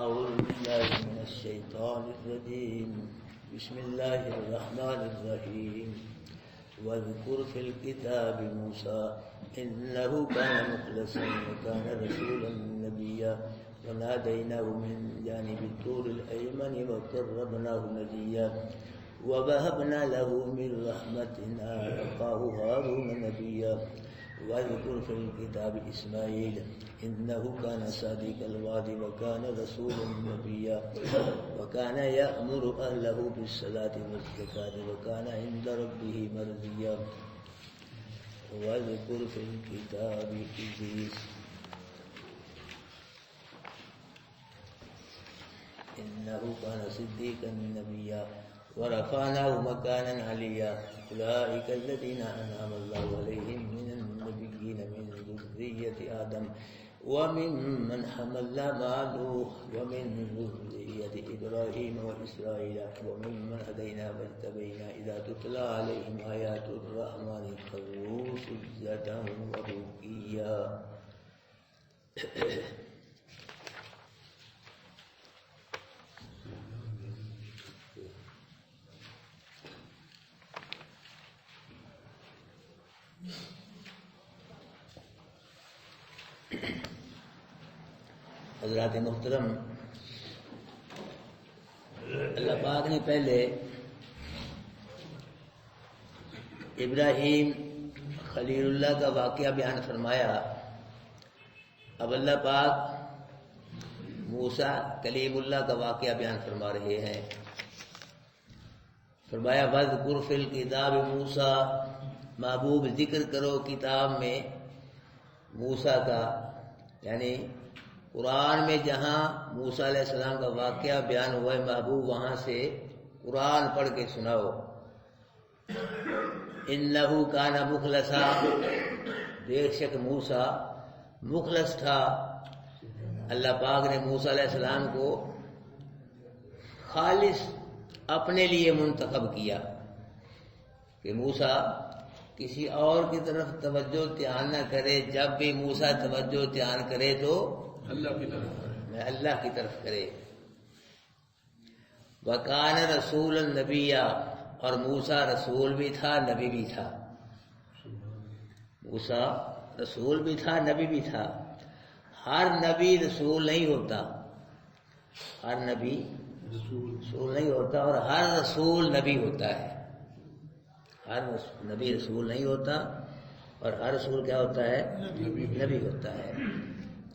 أعوذ بالله من الشيطان الرجيم بسم الله الرحمن الرحيم واذكر في الكتاب موسى إنه كان مخلصا وكان رسولا نبيا وناديناه من جانب الطور الأيمن وقربناه نجيا ووهبنا له من رحمتنا أخاه هارون نبيا واذكر في الكتاب إسماعيل إنه كان صادق الوعد وكان رسولا نبيا وكان يأمر أهله بالصلاة والزكاة وكان عند ربه مرضيا واذكر في الكتاب إدريس إنه كان صديقا نبيا ورفعناه مكانا عليا أولئك الذين أنعم الله عليهم من النبيين من ذرية آدم وممن حملنا مع نوح ومن ذرية إبراهيم وإسرائيل وممن هدينا واجتبينا إذا تتلى عليهم آيات الرحمن خروا سجدا وبكيا. حضرات محترم، اللہ پاک نے پہلے ابراہیم خلیل اللہ کا واقعہ بیان فرمایا. اب اللہ پاک موسیٰ کلیم اللہ کا واقعہ بیان فرما رہے ہیں. فرمایا وَاذْكُرْ فِي الْكِتَابِ موسیٰ، محبوب ذکر کرو کتاب میں موسیٰ کا، یعنی قرآن میں جہاں موسیٰ علیہ السلام کا واقعہ بیان ہوا ہے محبوب وہاں سے قرآن پڑھ کے سناؤ. انہ کان مخلصا، بے شک موسیٰ مخلص تھا. اللہ پاک نے موسیٰ علیہ السلام کو خالص اپنے لیے منتخب کیا کہ موسیٰ کسی اور کی طرف توجہ دھیان نہ کرے. جب بھی موسیٰ توجہ دھیان کرے تو اللہ کی طرف کرے. وَكَانَ رَسُولًا نَبِيًّا، اور موسیٰ رسول بھی تھا نبی بھی تھا. موسیٰ رسول بھی تھا نبی بھی تھا. ہر نبی رسول نہیں ہوتا، ہر نبی رسول نہیں ہوتا، اور ہر رسول نبی ہوتا ہے. ہر نبی رسول نہیں ہوتا اور ہر رسول کیا ہوتا ہے؟ نبی ہوتا ہے.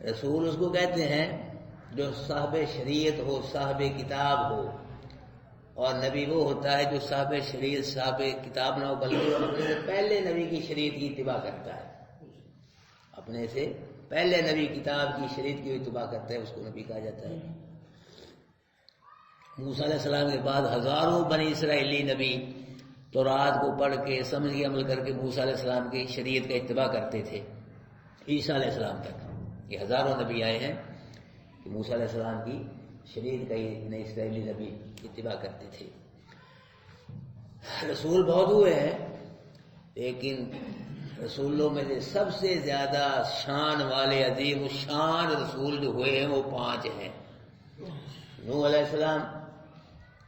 رسول اس کو کہتے ہیں جو صاحب شریعت ہو، صاحب کتاب ہو، اور نبی وہ ہوتا ہے جو صاحب شریعت صاحب کتاب نہ ہو بلکہ اپنے سے پہلے نبی کی شریعت کی اتباع کرتا ہے. اپنے سے پہلے نبی کتاب کی شریعت کی اتباع کرتا ہے، اس کو نبی کہا جاتا ہے. موسیٰ علیہ السلام کے بعد ہزاروں بنی اسرائیلی نبی تورات کو پڑھ کے سمجھ کے عمل کر کے موسیٰ علیہ السلام کی شریعت کا اتباع کرتے تھے عیسیٰ علیہ السلام تک. یہ ہزاروں نبی آئے ہیں کہ موسیٰ علیہ السلام کی شریعت کا نئے اسرائیلی نبی اتباع کرتے تھے. رسول بہت ہوئے ہیں لیکن رسولوں میں سے سب سے زیادہ شان والے عظیم الشان رسول جو ہوئے ہیں وہ 5 ہیں. نوح علیہ السلام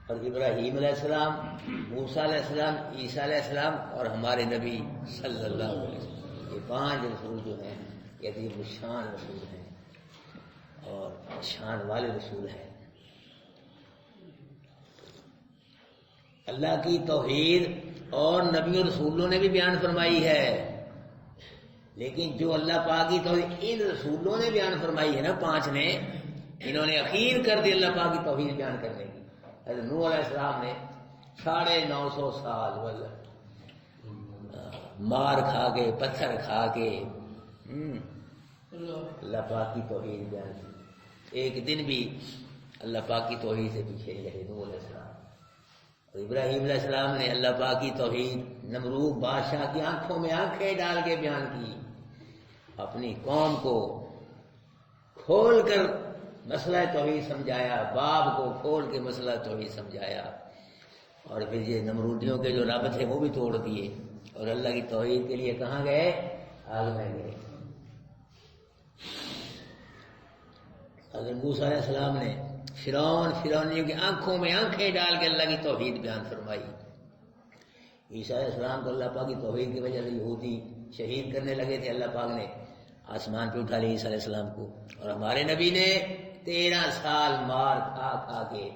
اور ابراہیم علیہ السلام، موسیٰ علیہ السلام، عیسیٰ علیہ السلام اور ہمارے نبی صلی اللہ علیہ وسلم. یہ 5 رسول جو ہیں یہ عظیم الشان رسول ہیں اور شان والے رسول ہیں. اللہ کی توحید اور نبیوں رسولوں نے بھی بیان فرمائی ہے، لیکن جو اللہ پاک کی توحید ان رسولوں نے بیان فرمائی ہے نا 5 نے، انہوں نے اخیر کر دی اللہ پاک کی توحید بیان کرنے کی. حضرت نوح علیہ السلام نے 950 سال مار کھا کے پتھر کھا کے اللہ پاک کی توحید بیان کی. ایک دن بھی اللہ پاک کی توحید سے پیچھے نہیں رہے نوح علیہ السلام. اور ابراہیم علیہ السلام نے اللہ پاک کی توحید نمرود بادشاہ کی آنکھوں میں آنکھیں ڈال کے بیان کی. اپنی قوم کو کھول کر مسئلہ توحید سمجھایا، باب کو کھول کے مسئلہ توحید سمجھایا. اور پھر یہ نمرودیوں کے جو رب تھے وہ بھی توڑ دیے اور اللہ کی توحید کے لیے کہاں گئے؟ آگ میں گئے. حضرت موسیٰ علیہ السلام نے فرعونیوں کی آنکھوں میں آنکھیں ڈال کے اللہ کی توحید بیان فرمائی. عیسیٰ علیہ السلام کو اللہ پاک کی توحید کی وجہ سے یہودی شہید کرنے لگے تھے. اللہ پاک نے آسمان پہ اٹھا لیا عیسیٰ علیہ السلام کو. اور ہمارے نبی نے 13 سال مار کھا کھا کے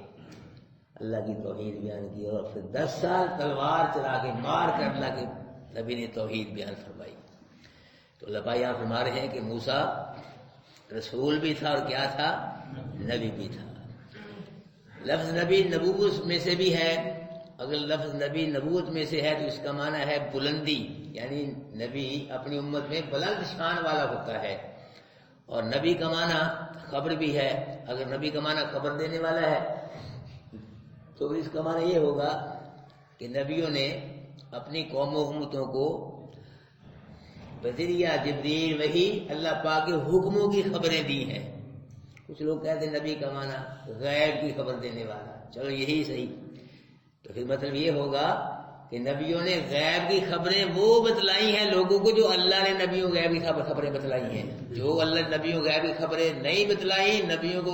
اللہ کی توحید بیان کی, اور پھر 10 سال تلوار چلا کے مار کر اللہ کے نبی نے توحید بیان فرمائی. تو اللہ پاک یہاں فرما رہے ہیں کہ موسیٰ رسول بھی تھا اور کیا تھا, نبی بھی تھا. لفظ نبی نبوت میں سے بھی ہے. اگر لفظ نبی نبوت میں سے ہے تو اس کا معنی ہے بلندی, یعنی نبی اپنی امت میں بلند شان والا ہوتا ہے. اور نبی کا معنی خبر بھی ہے. اگر نبی کا معنی خبر دینے والا ہے تو اس کا معنی یہ ہوگا کہ نبیوں نے اپنی قوم و امتوں کو بذریعہ جبریل وحی اللہ پاک کے حکموں کی خبریں دی ہیں. کچھ لوگ کہتے ہیں نبی کا معنی غیب کی خبر دینے والا. چلو یہی صحیح. تو پھر مطلب یہ ہوگا کہ نبیوں نے غیب کی خبریں وہ بتلائی ہیں لوگوں کو جو اللہ نے نبیوں غیب کی خبریں بتلائی ہیں. جو اللہ نبیوں غیب کی خبریں نہیں بتلائی, نبیوں کو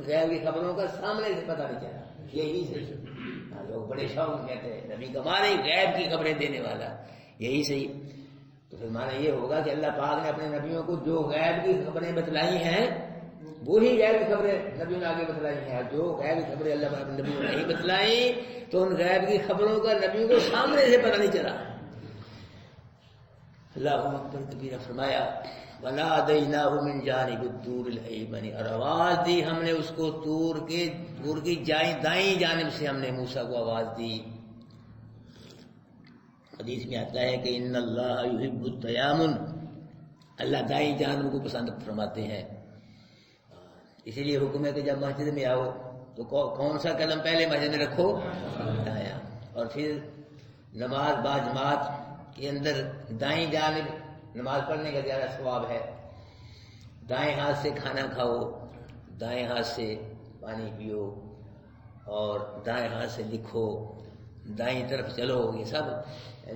غیب کی خبروں کا سامنے سے پتہ نہیں چلا. یہی صحیح. لوگ بڑے شوق کہتے ہیں نبی کا معنی غیب کی خبریں دینے والا. یہی صحیح. تو پھر معنی یہ ہوگا کہ اللہ پاک نے اپنے نبیوں کو جو غیب کی خبریں بتلائی ہیں وہی غیب کی خبریں نبیوں نے آگے بتلائی ہیں. جو غیب کی خبریں اللہ پاک نے نبیوں نے نہیں بتلائی تو ان غیب کی خبروں کا نبیوں کو سامنے سے پتہ نہیں چلا. اللہ اکبر کبیرہ. فرمایا وَنَادَيْنَاهُ مِنْ جَانِبِ الطُّورِ الْأَيْمَنِ, اور آواز دی ہم نے اس کو طور کی دائیں جانب سے ہم نے موسیٰ کو آواز دی. حدیث میں آتا ہے کہ ان اللہ یحب التیامن, اللہ دائیں جانب کو پسند فرماتے ہیں. اسی لیے حکم ہے کہ جب مسجد میں آؤ تو کون سا قدم پہلے مسجد میں رکھو, دایاں. اور پھر نماز باجماعت کے اندر دائیں جانب نماز پڑھنے کا زیادہ ثواب ہے. دائیں ہاتھ سے کھانا کھاؤ, دائیں ہاتھ سے پانی پیو, اور دائیں ہاتھ سے لکھو, دائیں طرف چلو. یہ سب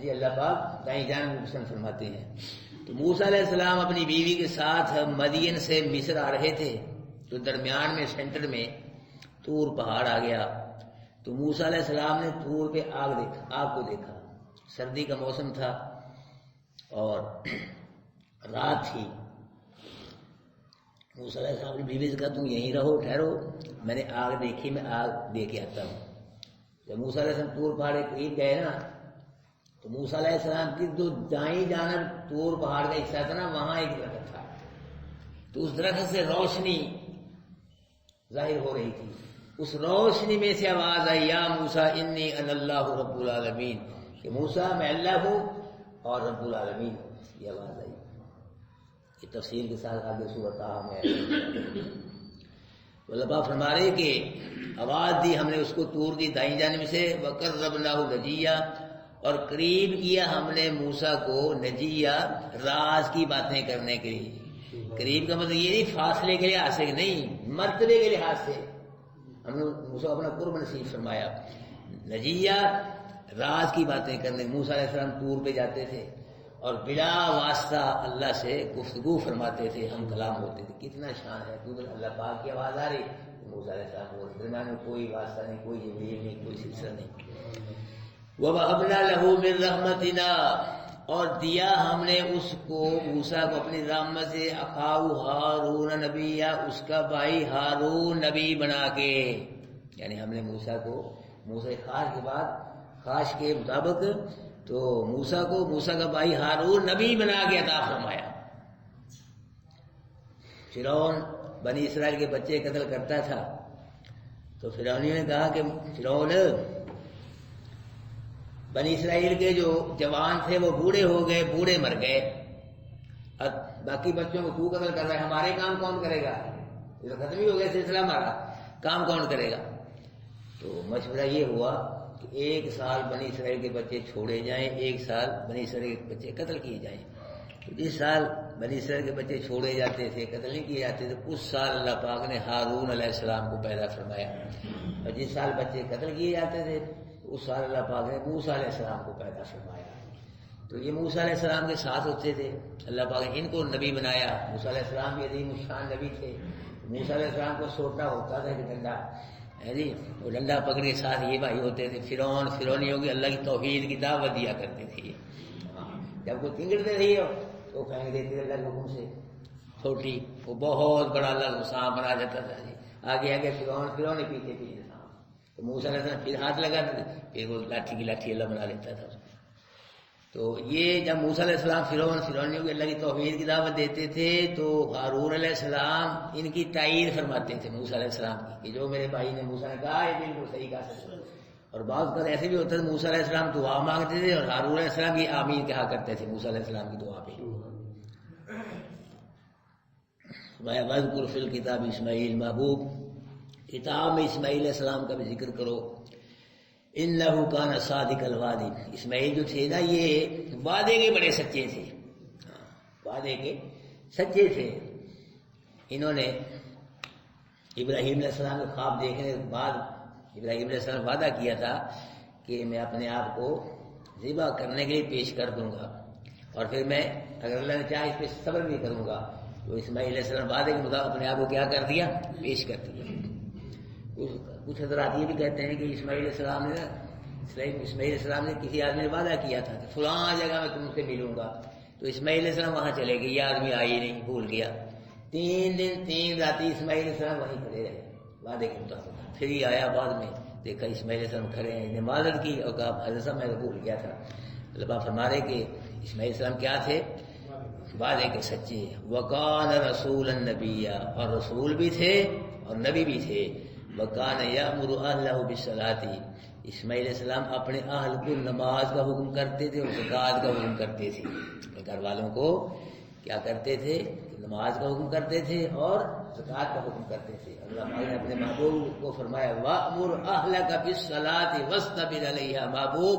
جی اللہ پاک دائیں جانب پسند فرماتے ہیں. تو موسیٰ علیہ السلام اپنی بیوی کے ساتھ مدین سے مصر آ رہے تھے. تو درمیان میں سینٹر میں طور پہاڑ آ گیا. تو موسیٰ علیہ السلام نے طور پہ آگ کو دیکھا. سردی کا موسم تھا اور رات تھی. موسیٰ علیہ السلام نے بیوی سے کہا تم یہیں رہو, ٹھہرو, میں نے آگ دیکھی, میں آگ دے کے آتا ہوں. جب موسیٰ علیہ السلام طور پہاڑ کے قریب گئے نا تو موسیٰ علیہ السلام کی جو دائیں جانب طور پہاڑ کا حصہ تھا نا وہاں ایک درخت تھا. تو اس درخت سے روشنی ظاہر ہو رہی تھی. اس روشنی میں سے آواز آئی یا موسیٰ انی انا اللہ رب العالمین, کہ موسیٰ میں اللہ ہوں اور رب العالمین ہوں. یہ آواز آئی. یہ تفصیل کے ساتھ آگے سورۃ طٰہٰ میں اللہ پاک فرما رہے کہ آواز دی ہم نے اس کو طور کی دائیں جانب سے, وَقَرَّبْنَاهُ نَجِيًّا, اور قریب کیا ہم نے موسیٰ کو نجیہ, راز کی باتیں کرنے کے لیے. قریب کا مطلب یہ نہیں فاصلے کے لحاظ سے نہیں, مرتبے کے لحاظ سے ہم نے موسیٰ کو اپنا قرب نصیب فرمایا. نجیہ راز کی باتیں کرنے. موسیٰ علیہ السلام طور پہ جاتے تھے اور بلا واسطہ اللہ سے گفتگو فرماتے تھے, ہم کلام ہوتے تھے. کتنا شان ہے. کیونکہ اللہ پاک کی آواز آ رہی, موسیٰ علیہ السلام کو درمیان میں کوئی واسطہ نہیں, کوئی جبریل نہیں, کوئی سلسلہ نہیں. وَوَهَبْنَا لَهُ مِن رَحْمَتِنَا, اور دیا ہم نے اس کو موسیٰ کو اپنی رحمت سے, اخاہ ہارون نبیّا, اس کا بھائی ہارون نبی بنا کے. یعنی ہم نے موسیٰ کو موسیٰ خواہش کے بعد خواہش کے مطابق تو موسیٰ کو موسیٰ کا بھائی ہارون نبی بنا کے عطا فرمایا. فرعون بنی اسرائیل کے بچے قتل کرتا تھا تو فرعونیوں نے کہا کہ فرعون بنی اسرائیل کے جو جوان تھے وہ بوڑھے ہو گئے, بوڑھے مر گئے, اب باقی بچوں کو تو قتل کر رہا ہے, ہمارے کام کون کرے گا؟ یہ تو ختم ہی ہو گیا سلسلہ ہمارا, کام کون کرے گا؟ تو مشورہ یہ ہوا کہ 1 سال بنی اسرائیل کے بچے چھوڑے جائیں, 1 سال بنی اسرائیل کے بچے قتل کیے جائیں. تو جس سال بنی اسرائیل کے بچے چھوڑے جاتے تھے, قتل نہیں کیے جاتے تھے, اس سال اللہ پاک نے ہارون علیہ السلام کو پیدا فرمایا. اور جس سال بچے قتل کیے جاتے تھے اس سال اللہ پاک نے موسیٰ علیہ السلام کو پیدا فرمایا. تو یہ موسیٰ علیہ السلام کے ساتھ ہوتے تھے, اللہ پاک نے ان کو نبی بنایا. موسیٰ علیہ السلام بھی عظیم الشان نبی تھے, موسیٰ علیہ السلام کو سوٹا ہوتا تھا کہ ڈنڈا ہے جی، وہ ڈنڈا پکڑ کے ساتھ یہ بھائی ہوتے تھے، فرعونیوں کی اللہ کی توحید کی دعوت دیا کرتے تھے یہ۔ جب کوئی کنگڑتے تھے تو پھینک دیتے تھے اللہ کے حکم سے چھوٹی، وہ بہت بڑا اللہ کو سانپ بنا جاتا تھا جی، آگے آگے فرعون پیچھے پیچھے سانپ، تو موسیٰ علیہ السلام پھر ہاتھ لگا دیتے، پھر وہ لاٹھی کی لاٹھی اللہ بنا لیتا تھا۔ تو یہ جب موسیٰ علیہ السلام فرعونیوں کی اللہ کی توحید کی دعوت دیتے تھے تو ہارون علیہ السلام ان کی تائید فرماتے تھے موسیٰ علیہ السلام کی، کہ جو میرے بھائی نے موسیٰ نے کہا یہ بالکل صحیح کہا سچ۔ اور بعض اوقات ایسے بھی ہوتا ہے موسیٰ علیہ السلام دعا مانگتے تھے اور ہارون علیہ السلام کی آمین کہا کرتے تھے موسیٰ علیہ السلام کی دعا پہ۔ وَاذْكُرْ فِي الْكِتَابِ اسماعیل، محبوب کتاب میں اسماعیل علیہ السلام کا بھی ذکر کرو، انہ کان صادق الوعد، اسماعیل جو تھے نا یہ وعدے کے بڑے سچے تھے، وعدے کے سچے تھے۔ انہوں نے ابراہیم علیہ السلام کے خواب دیکھنے کے بعد ابراہیم علیہ السلام وعدہ کیا تھا کہ میں اپنے آپ کو ذبح کرنے کے لیے پیش کر دوں گا، اور پھر میں اگر اللہ نے چاہا اس پہ صبر بھی کروں گا۔ تو اسماعیل علیہ السلام وعدے کے مطابق اپنے آپ کو کیا کر دیا، پیش کر دیا۔ کچھ حضرات یہ بھی کہتے ہیں کہ اسماعیل علیہ السلام نے کسی آدمی نے وعدہ کیا تھا کہ فلاں جگہ میں تم سے ملوں گا، تو اسماعیل علیہ السلام وہاں چلے گئے، یہ آدمی آئی نہیں، بھول گیا۔ 3 دن 3 راتیں اسماعیل علیہ السلام وہیں کھڑے رہے وعدے کے مطابق، پھر یہ آیا بعد میں، دیکھا اسماعیل علیہ السلام کھڑے ہیں، نماز کی اور کہا حضرت صاحب میں تو بھول گیا تھا۔ اللہ پاک فرما رہے کہ اسماعیل علیہ السلام کیا تھے، وعدے کے سچے، وکان رسول النبی، اور رسول بھی تھے اور نبی بھی تھے، وکان یامر اہلہ بالصلاۃ، اسماعیل علیہ السلام اپنے اہل کو نماز کا حکم کرتے تھے اور زکوٰۃ کا حکم کرتے تھے، اپنے گھر والوں کو کیا کرتے تھے، نماز کا حکم کرتے تھے اور زکوٰۃ کا حکم کرتے تھے۔ اللہ تعالیٰ نے اپنے محبوب کو فرمایا وَأْمُرْ أَهْلَكَ بِالصَّلَاةِ وَاصْطَبِرْ عَلَيْهَا، محبوب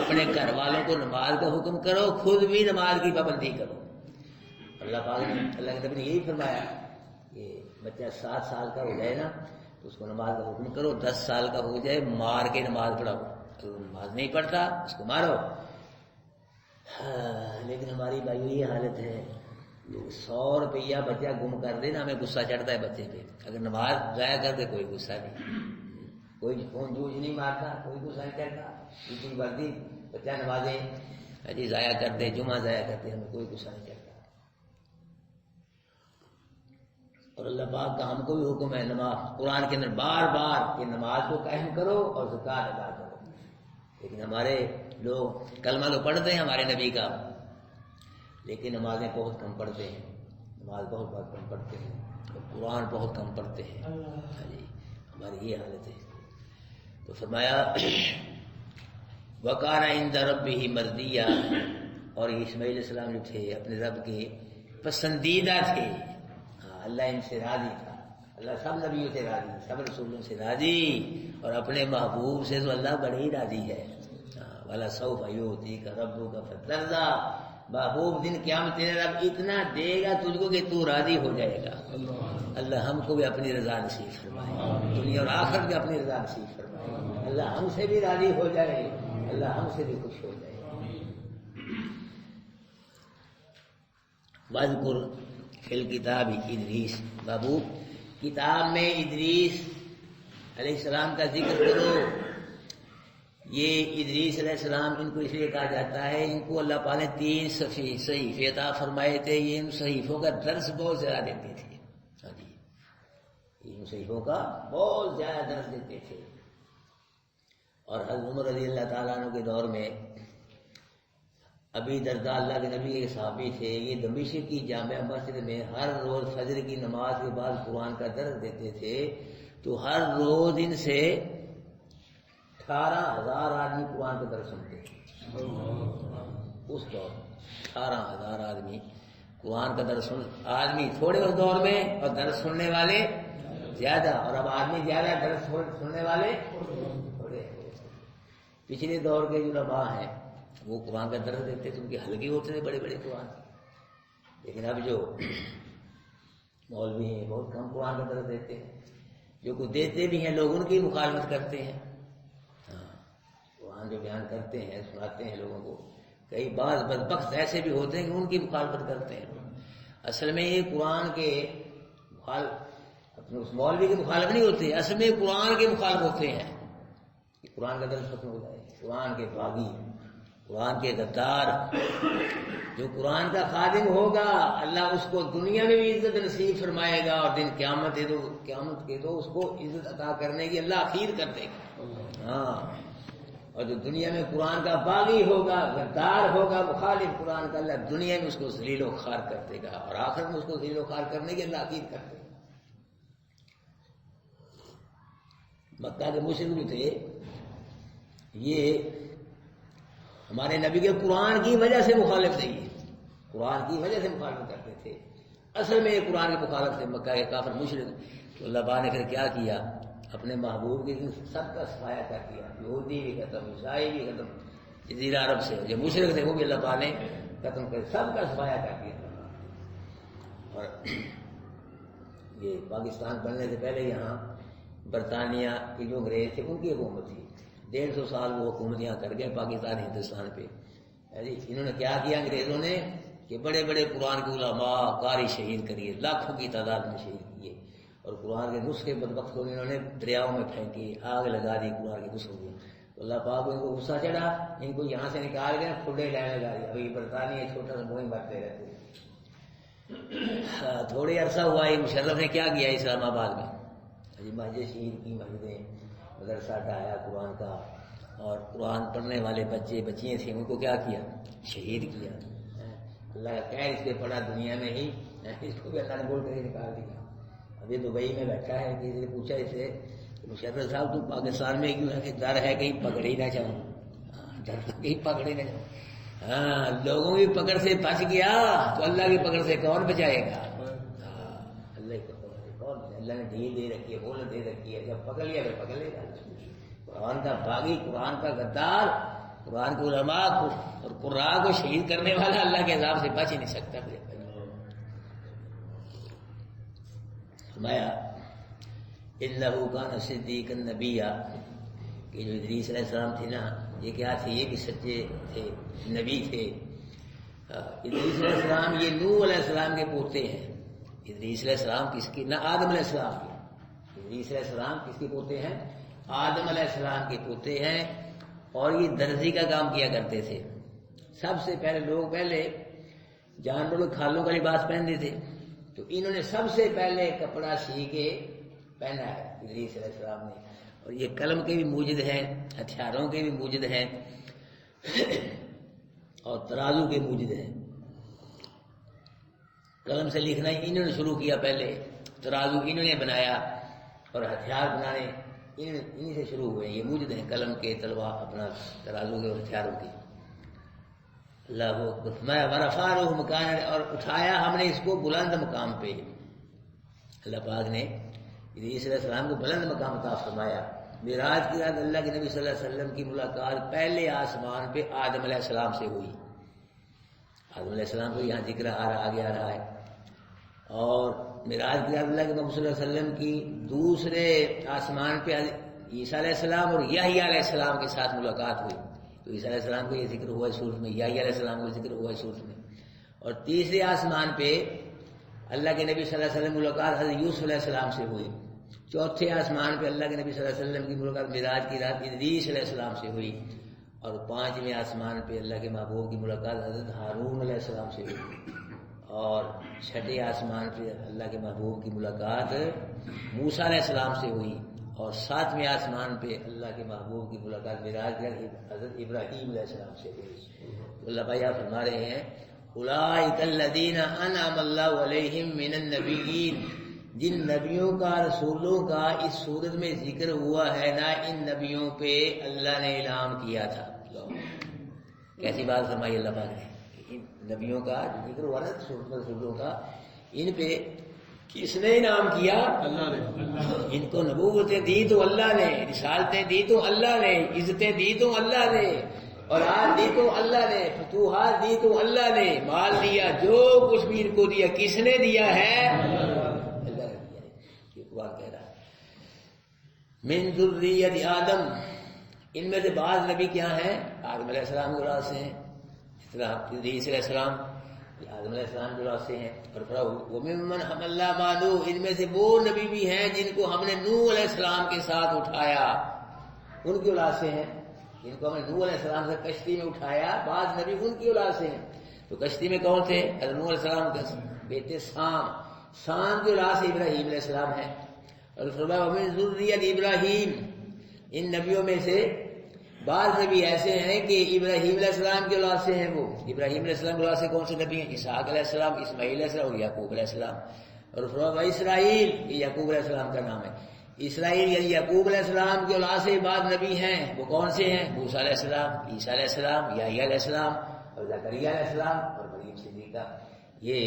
اپنے گھر والوں کو نماز کا حکم کرو، خود بھی نماز کی پابندی کرو۔ اللہ پاک نے اللہ کے نبی نے یہی فرمایا کہ بچہ 7 سال کا ہو جائے نا تو اس کو نماز کا حکم کرو، 10 سال کا ہو جائے مار کے نماز پڑھاؤ، اگر نماز نہیں پڑھتا اس کو مارو۔ لیکن ہماری بھائی یہ حالت ہے، 100 روپیہ بچہ گم کر دے نا ہمیں غصہ چڑھتا ہے بچے پہ، اگر نماز ضائع کر دے کوئی غصہ نہیں، کوئی خون جوش نہیں مارتا، کوئی غصہ نہیں چڑھتا، اتنی وردی بچہ نمازیں جی ضائع کر دے، جمعہ ضائع کر دے، ہمیں کوئی غصہ نہیں چڑھتا۔ اور اللہ پاک کا ہم کو بھی حکم ہے نماز، قرآن کے اندر بار بار کہ نماز کو قائم کرو اور زکوٰۃ ادا کرو، لیکن ہمارے لوگ کلمہ تو پڑھتے ہیں ہمارے نبی کا، لیکن نمازیں بہت کم پڑھتے ہیں، نماز بہت کم پڑھتے ہیں اور قرآن بہت کم پڑھتے ہیں۔ جی ہماری یہ حالت ہے۔ تو فرمایا وَقَانَ عِندَ رَبِّهِ مَرْضِيًّا، اور اسماعیل علیہ السلام جو تھے اپنے رب کے پسندیدہ تھے، اللہ ان سے راضی تھا، اللہ سب نبیوں سے راضی، سب رسولوں سے راضی، اور اپنے محبوب سے تو اللہ بڑے ہی راضی ہے۔ وَلَسَوْفَ يُؤْتِيكَ رَبُّكَ فَتَرْضَىٰ، محبوب دن قیامت تیرا رب اتنا دے گا تجھ کو کہ تو راضی ہو جائے گا۔ اللہ ہم کو بھی اپنی رضا نصیب فرمائے، دنیا اور آخرت میں اپنی رضا نصیب فرمائے، اللہ ہم سے بھی راضی ہو جائے، اللہ ہم سے بھی خوش ہو جائے۔ وَاذْكُرْ فِي الْكِتَابِ ادریس، بابو کتاب میں ادریس علیہ السلام کا ذکر کرو۔ یہ ادریس علیہ السلام ان کو اس لیے کہا جاتا ہے، ان کو اللہ پاک نے 3 صحیفے عطا فرمائے تھے، یہ ان صحیفوں کا درس بہت زیادہ دیتے تھے۔ ہاں جی، ان صحیفوں کا بہت زیادہ درس دیتے تھے۔ اور حضرت عمر رضی اللہ تعالیٰ عنہ کے دور میں ابی درداء اللہ کے نبی کے صحابی تھے، یہ دمشق کی جامع مسجد میں ہر روز فجر کی نماز کے بعد قرآن کا درس دیتے تھے، تو ہر روز ان سے 18,000 آدمی قرآن کا درس سنتے تھے۔ اس دور 18,000 آدمی قرآن کا درس آدمی تھوڑے اس دور میں اور درس سننے والے زیادہ، اور اب آدمی زیادہ درس سننے والے تھوڑے۔ پچھلے دور کے جو علماء ہیں وہ قرآن کا درس دیتے تھے، ان کے حلقے ہوتے تھے بڑے بڑے قرآن، لیکن اب جو مولوی ہیں بہت کم قرآن کا درس دیتے ہیں، جو کچھ دیتے بھی ہیں لوگ ان کی مخالفت کرتے ہیں، قرآن جو بیان کرتے ہیں سناتے ہیں لوگوں کو، کئی بعض بدبخت ایسے بھی ہوتے ہیں کہ ان کی مخالفت کرتے ہیں۔ اصل میں یہ قرآن کے اس مولوی کے مخالف نہیں ہوتے، اصل میں قرآن کے مخالف ہوتے ہیں. قرآن کا درس ختم ہو جائے، قرآن کے باغی، قرآن کے غدار. جو قرآن کا خادم ہوگا اللہ اس کو دنیا میں بھی عزت نصیب فرمائے گا، اور دن قیامت کے تو اس کو عزت عطا کرنے کی اللہ اخیر کر دے گا. ہاں، اور جو دنیا میں قرآن کا باغی ہوگا، غدار ہوگا، مخالف قرآن کا، اللہ دنیا میں اس کو ذلیل و خوار کر دے گا، اور آخر میں اس کو ذلیل و خوار کرنے کی اللہ اخیر کر دے گا. مکہ کے مشرک بھی تھے، یہ ہمارے نبی کے قرآن کی وجہ سے مخالف تھے، یہ قرآن کی وجہ سے مخالف کرتے تھے. اصل میں یہ قرآن کے مخالف تھے مکہ کے کافر مشرک. تو اللہ پاک نے پھر کیا کیا؟ اپنے محبوب کے سب کا صفایا کر دیا. یہودی بھی ختم، عیسائی بھی ختم، جزیرہ عرب سے جو مشرک تھے وہ بھی اللہ پاک نے ختم کر، سب کا صفایا کر دیا. اور یہ پاکستان بننے سے پہلے یہاں برطانیہ کی جو انگریز تھے ان کی حکومت تھی. 150 سال وہ حکومت یہاں کر گئے پاکستان ہندوستان پہ. انہوں نے کیا کیا انگریزوں نے کہ بڑے بڑے قرآن کے علماء قاری شہید کریے، لاکھوں کی تعداد میں شہید کیے، اور قرآن کے نسخے بدبخت کو انہوں نے دریاؤں میں پھینکے، آگ لگا دی قرآن کے نسخوں کو. تو اللہ پاک کو ان کو غصہ چڑھا، ان کو یہاں سے نکال گئے، کھڈے ڈالنے لگا دیا. ابھی برطانیہ چھوٹا سا بوئنگ بھرتے رہتے. تھوڑی عرصہ ہوا یہ مشرف نے کیا کیا اسلام آباد میں، مسجد شہید کی، مسجدیں، مدرسہ ڈھایا قرآن کا، اور قرآن پڑھنے والے بچے بچیاں تھے ان کو کیا کیا؟ شہید کیا. اللہ کا خیر اس پہ پڑا دنیا میں ہی، اس کو بھی اللہ نے بول کر ہی نکال دیا. ابھی دبئی میں بیٹھا ہے، کسی نے پوچھا اسے مشرف صاحب تم پاکستان میں کیوں ہے؟ کہ ڈر ہے کہیں پکڑ ہی نہ جاؤں. ڈر کہیں پکڑ ہی نہ جاؤں. ہاں، لوگوں کی پکڑ سے بچ گیا تو اللہ کی پکڑ سے کون بچائے گا؟ اللہ کی پکڑ سے کون؟ اللہ نے ڈھیل دے رکھی ہے، مہلت دے رکھی ہے، جب پکڑ لیا پھر پکڑ لے گا. قرآن کا باغی، قرآن کا غدار، قرآن کے علماء کو اور قرآن کو شہید کرنے والا اللہ کے عذاب سے بچ ہی نہیں سکتا. فرمایا انہ کان صدیقا نبیّا، کہ جو ادریس علیہ السلام تھے نا، یہ کیا تھے؟ یہ بھی سچے تھے، نبی تھے. ادریس علیہ السلام یہ نوح علیہ السلام کے پوتے ہیں. ادریس علیہ السلام کس کی؟ نہ آدم علیہ السلام کے. ادریس علیہ السلام کس کے پوتے ہیں؟ آدم علیہ السلام کے پوتے ہیں. اور یہ درزی کا کام کیا کرتے تھے. سب سے پہلے لوگ جانوروں کے کھالوں کا لباس پہنتے تھے، تو انہوں نے سب سے پہلے کپڑا سی کے پہنا ہے ادریس علیہ السلام نے. اور یہ قلم کے بھی موجد ہیں، ہتھیاروں کے بھی موجد ہیں، اور ترازو کے موجد ہیں. قلم سے لکھنا انہوں نے شروع کیا پہلے، ترازو انہوں نے بنایا، اور ہتھیار بنانے انہی سے شروع ہوئے. یہ موجد ہیں قلم کے، تلوار، اپنا ترازو کے اور ہتھیاروں کے. اللہ کو میں ورفعہ مکان، اور اٹھایا ہم نے اس کو بلند مقام پہ. اللہ پاک نے ادریس علیہ السلام کو بلند مقام عطا فرمایا. معراج کی رات اللہ کے نبی صلی اللہ علیہ وسلم کی ملاقات پہلے آسمان پہ آدم علیہ السلام سے ہوئی. آدم علیہ السلام کو یہاں ذکر آگے آ رہا ہے. اور معراج کی رات اللہ کے نبی صلی اللہ علیہ وسلم کی دوسرے آسمان پہ عیسیٰ علیہ السلام اور یحییٰ علیہ السلام کے ساتھ ملاقات ہوئی. تو عیسیٰ علیہ السلام کو یہ ذکر ہوا ہے سورت میں، یحییٰ علیہ السلام کو ذکر ہوا ہے سورت میں. اور تیسرے آسمان پہ اللہ کے نبی صلی اللہ علیہ وسلم ملاقات حضرت یوسف علیہ السلام سے ہوئی. چوتھے آسمان پہ اللہ کے نبی صلی اللہ علیہ وسلم کی ملاقات معراج کی رات ادریس علیہ السلام سے ہوئی. اور پانچویں آسمان پہ اللہ کے محبوب کی ملاقات حضرت ہارون علیہ السلام سے ہوئی. اور چھٹے آسمان پہ اللہ کے محبوب کی ملاقات موسیٰ علیہ السلام سے ہوئی. اور ساتویں آسمان پہ اللہ کے محبوب کی ملاقات معراج کی حضرت ابراہیم علیہ السلام سے ہوئی. اللہ بھائی آپ فرما رہے ہیں اولئک الذین انعم اللہ علیہم من النبیین، جن نبیوں کا، رسولوں کا اس صورت میں ذکر ہوا ہے نا، ان نبیوں پہ اللہ نے انعام کیا تھا. کیسی بات فرمائی اللہ پاک نے، ان نبیوں کا ذکر ہوا نا صورت میں، رسولوں کا، ان پہ کس نے انعام کیا؟ اللہ نے. ان کو نبوتیں دی تو اللہ نے، رسالتیں دی تو اللہ نے، عزتیں دی تو اللہ نے، اور آج دی تو اللہ نے، فتوحات دی تو اللہ نے، مال دیا، جو کچھ بھی ان کو دیا کس نے دیا ہے؟ اللہ نے دیا ہے. یہ قرآن کہہ رہا ہے من ذریت آدم، ان میں سے بعض نبی کیا ہیں؟ آدم علیہ السلام کے اولاد سے ہیں، اس طرح ادریس علیہ السلام، یہ آدم علیہ السلام کے اولاد سے ہیں. اور وَمِمَّنْ حَمَلْنَا مَعَ نُوحٍ، ان میں سے وہ نبی بھی ہیں جن کو ہم نے نوح علیہ السلام کے ساتھ اٹھایا، ان کی اولاد سے ہیں. جن کو ہم نے نوح علیہ السلام سے کشتی میں اٹھایا، بعض نبی ان کی اولاد سے ہیں. تو کشتی میں کون تھے؟ حضرت نوح علیہ السلام کے بیٹے سام کی اولاد سے ابراہیم علیہ السلام ہے. اور فرمایا وَمِن ذُرِّيَّةِ ابراہیم، ان نبیوں میں سے بعض نبی ایسے ہیں کہ ابراہیم علیہ السلام کی اولاد سے ہیں. وہ ابراہیم علیہ السلام کی اولاد سے کون سے نبی ہیں؟ اسحاق علیہ السلام، اسماعیل علیہ السلام اور یعقوب علیہ السلام. اور فرمایا اسرائیل، یہ یعقوب علیہ السلام کا نام ہے. اسرائیل یعنی یعقوب علیہ السلام کی اولاد سے بعض نبی ہیں. وہ کون سے ہیں؟ موسیٰ علیہ السلام، عیسیٰ علیہ السلام، یحییٰ علیہ السلام اور زکریا علیہ السلام اور مریم صدیقہ. یہ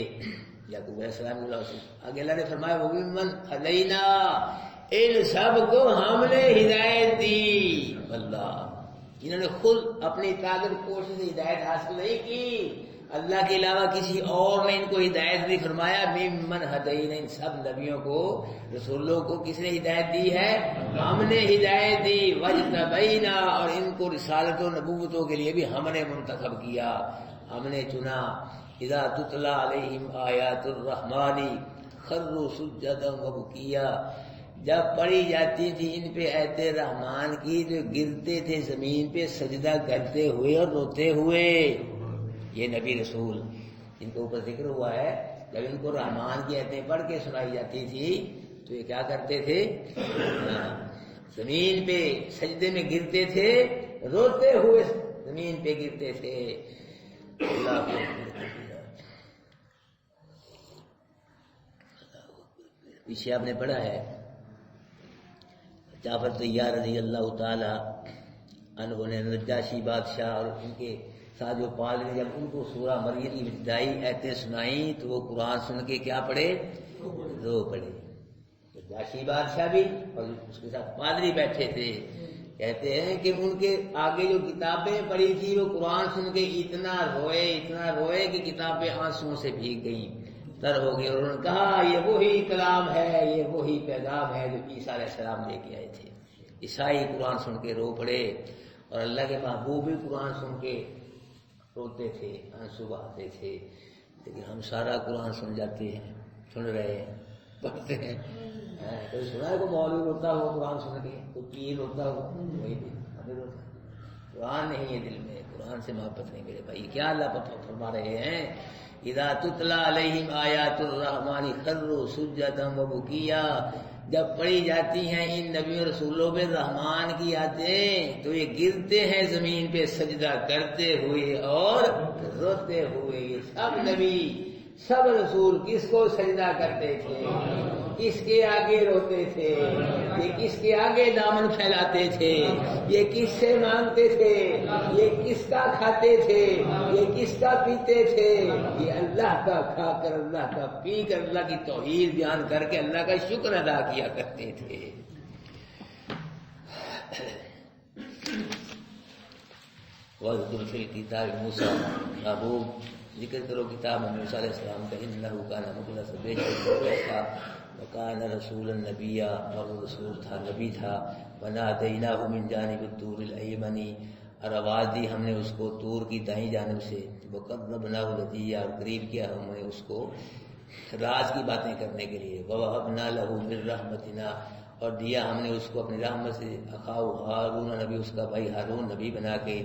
یعقوب علیہ السلام کی اولاد سے. آگے اللہ نے فرمایا وَمِمَّنْ هَدَيْنَا، ان سب کو ہم نے ہدایت دی. اللہ، انہوں نے خود اپنی طاقت کوشش سے ہدایت حاصل نہیں کی، اللہ کے علاوہ کسی اور نے ان کو ہدایت نہیں. فرمایا ممن ہدینا، ان سب نبیوں کو، رسولوں کو کس نے ہدایت دی ہے؟ ہم نے ہدایت دی. واجتبینا، اور ان کو رسالت و نبوتوں کے لیے بھی ہم نے منتخب کیا، ہم نے چنا. اذا تتلی علیہم آیات الرحمن خروا سجدا وبکیا، جب پڑھی جاتی تھی ان پہ آیت رحمان کی تو گرتے تھے زمین پہ سجدہ کرتے ہوئے اور روتے ہوئے. یہ نبی رسول جن کے اوپر ذکر ہوا ہے، جب ان کو رحمان کی آیتیں پڑھ کے سنائی جاتی تھی تو یہ کیا کرتے تھے؟ زمین پہ سجدے میں گرتے تھے، روتے ہوئے زمین پہ گرتے تھے. اللہ پیچھے آپ نے پڑھا ہے جعفر طیار رضی اللہ تعالی عنہ نے نجاشی بادشاہ اور ان کے ساتھ جو پادری، جب ان کو سورہ مریم کی ابتدائی آیتیں سنائیں تو وہ قرآن سن کے کیا پڑھے؟ رو پڑے. نجاشی بادشاہ بھی اور اس کے ساتھ پادری بیٹھے تھے. کہتے ہیں کہ ان کے آگے جو کتابیں پڑھی تھی وہ قرآن سن کے اتنا روئے کہ کتابیں آنسوؤں سے بھیگ گئیں، تر ہو گئی. اور انہوں نے کہا یہ وہی کلام ہے، یہ وہی پیغام ہے جو عیسیٰ علیہ السلام لے کے آئے تھے. عیسائی قرآن سن کے رو پڑے اور اللہ کے محبوب بھی قرآن سن کے روتے تھے، آنسو بہاتے تھے. لیکن ہم سارا قرآن سن جاتے ہیں، سن رہے ہیں، پڑھتے ہیں. کوئی سنا ہے کوئی مولوی روتا ہوا قرآن سن کے؟ کوئی پیر روتا ہوا؟ وہی ہمیں روتا. قرآن نہیں ہے دل میں، قرآن سے محبت نہیں میرے بھائی. کیا اللہ فرما رہے ہیں؟ اذا تتلی علیہم آیات الرحمن خروا سجدا وبکیا، جب پڑھی جاتی ہیں ان نبی اور رسولوں پہ رحمان کی آیتیں تو یہ گرتے ہیں زمین پہ سجدہ کرتے ہوئے اور روتے ہوئے. یہ سب نبی سب رسول کس کو سجدہ کرتے تھے؟ کس کے آگے روتے تھے؟ یہ کس کے آگے دامن پھیلاتے تھے؟ یہ کس سے مانگتے تھے؟ یہ کس کا کھاتے تھے؟ یہ کس کا پیتے تھے؟ یہ اللہ کا کھا کر، اللہ کا پی کر، اللہ کی توحید بیان کر کے اللہ کا شکر ادا کیا کرتے تھے. وَاذْكُرْ فِي الْكِتَابِ مُوسَىٰ، محبوب ذکر کرو کتاب میں موسیٰ علیہ السلام کا. انہ کان مخلصا، بے شک تھا، وکان رسول النبی، اور رسول تھا، نبی تھا. ونادیناہ من جانب الطور الایمن، اور آواز دی ہم نے اس کو طور کی دائیں جانب سے. وقربناہ نجیہ، اور قریب کیا ہم نے اس کو راز کی باتیں کرنے کے لیے. ووہبنا لہ من رحمتنا، اور دیا ہم نے اس کو اپنی رحمت سے. اخاہ ہارون نبی، اس کا بھائی ہارون نبی بنا کے.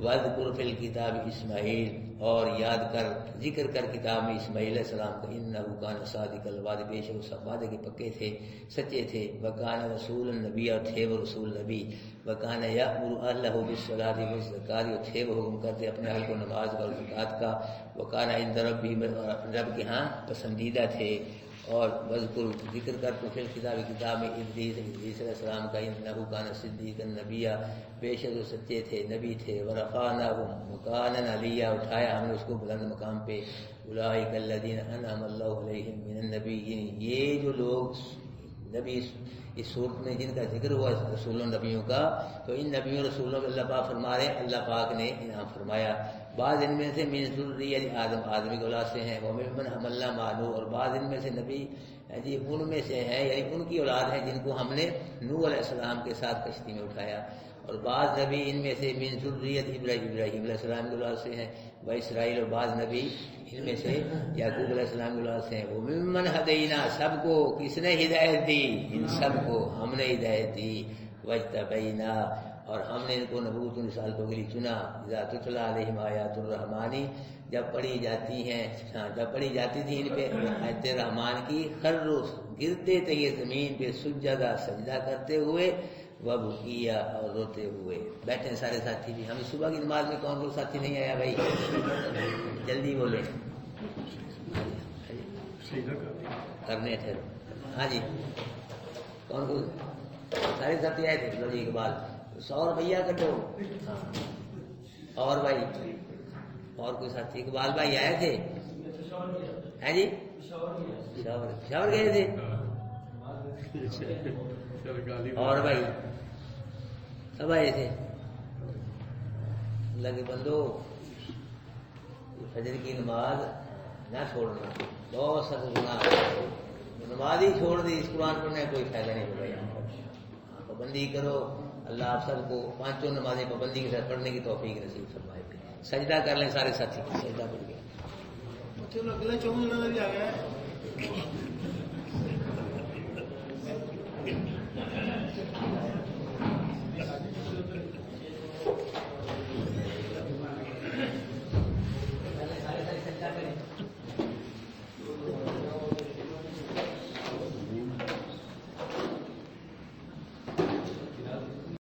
وَاذْكُرْ فِي الْكِتَابِ اسماعیل، اور یاد کر، ذکر کر کتاب میں اسماعیل علیہ السلام کا. انہ کان صادق الوعد، بے شک وہ سب وعدے کے پکے تھے، سچے تھے. وکان رسول النبی، اور تھے وہ رسول نبی. وکان یأمر اہلہ بالصلاۃ والزکاۃ، اور تھے وہ حکم کرتے اپنے اہل کو نماز اور زکات کا. وکان عند ربہ، رب کے ہاں پسندیدہ تھے. اور وذکر، ذکر کر تو پھر کتاب میں ادریس علیہ السلام کا. انہ کان صدیقا نبیا، بے شک وہ سچے تھے، نبی تھے. ورفعناہ مکانا علیہ، اٹھایا ہم نے اس کو بلند مقام پہ. اولئک الذین انعم اللہ علیہم من النبیین، یہ جو لوگ نبی اس صورت میں جن کا ذکر ہوا رسولوں نبیوں کا، تو ان نبیوں رسولوں میں اللہ پاک فرما رہے ہیں اللہ پاک نے انعام فرمایا. بعض ان میں سے من ذریۃ آدم، آدمی کی اولاد سے ہیں. وممن حملنا مع نوح، اور بعض ان میں سے نبی جی ان میں سے ہے، یعنی ان کی اولاد ہے جن کو ہم نے نوح علیہ السلام کے ساتھ کشتی میں اٹھایا، اور بعض نبی ان میں سے من ذریت ابراہیم علیہ السلام کی اولاد سے ہیں، و اسرائیل، اور بعض نبی ان میں سے یعقوب علیہ السلام کی اولاد سے ہیں۔ وہ ممن ہدینا، سب کو کس نے ہدایت دی؟ ان سب کو ہم نے ہدایت دی، واجتبینا، اور ہم نے ان کو نبوت و رسالتوں کے لیے چنا۔ اذا تتلی علیہم آیات الرحمانی، جب پڑھی جاتی ہیں، جب پڑھی جاتی تھی ان پہ آیت رحمان کی، خروا، گرتے تھے یہ زمین پہ، سجدہ، سجدہ کرتے ہوئے، وبکیا، اور روتے ہوئے۔ بیٹھے ہیں سارے ساتھی بھی، ہمیں صبح کی نماز میں کون ساتھی نہیں آیا بھائی؟ جلدی بولے، کرنے تھے۔ ہاں جی، کون کون سارے ساتھی آئے تھے؟ چلو جی اقبال 100 روپیہ کٹو۔ ہاں، اور بھائی اور کوئی ساتھی؟ اقبال بھائی آئے تھے؟ ہیں جی، پشاور گئے تھے؟ اور بھائی سب آئے تھے؟ اللہ کے بندو، فجر کی نماز نہ چھوڑنا، بہت سخت گناہ، نماز ہی چھوڑ دی، اس قرآن پڑھنے کوئی فائدہ نہیں ہوگا۔ پابندی کرو، اللہ آپ سب کو پانچوں نمازیں پابندی کے ساتھ پڑھنے کی توفیق نصیب فرمائے۔ سجدہ کر لیں سارے ساتھی، سجدہ پڑھ گیا۔ اگلے 14 دنوں بھی آ گیا ہے۔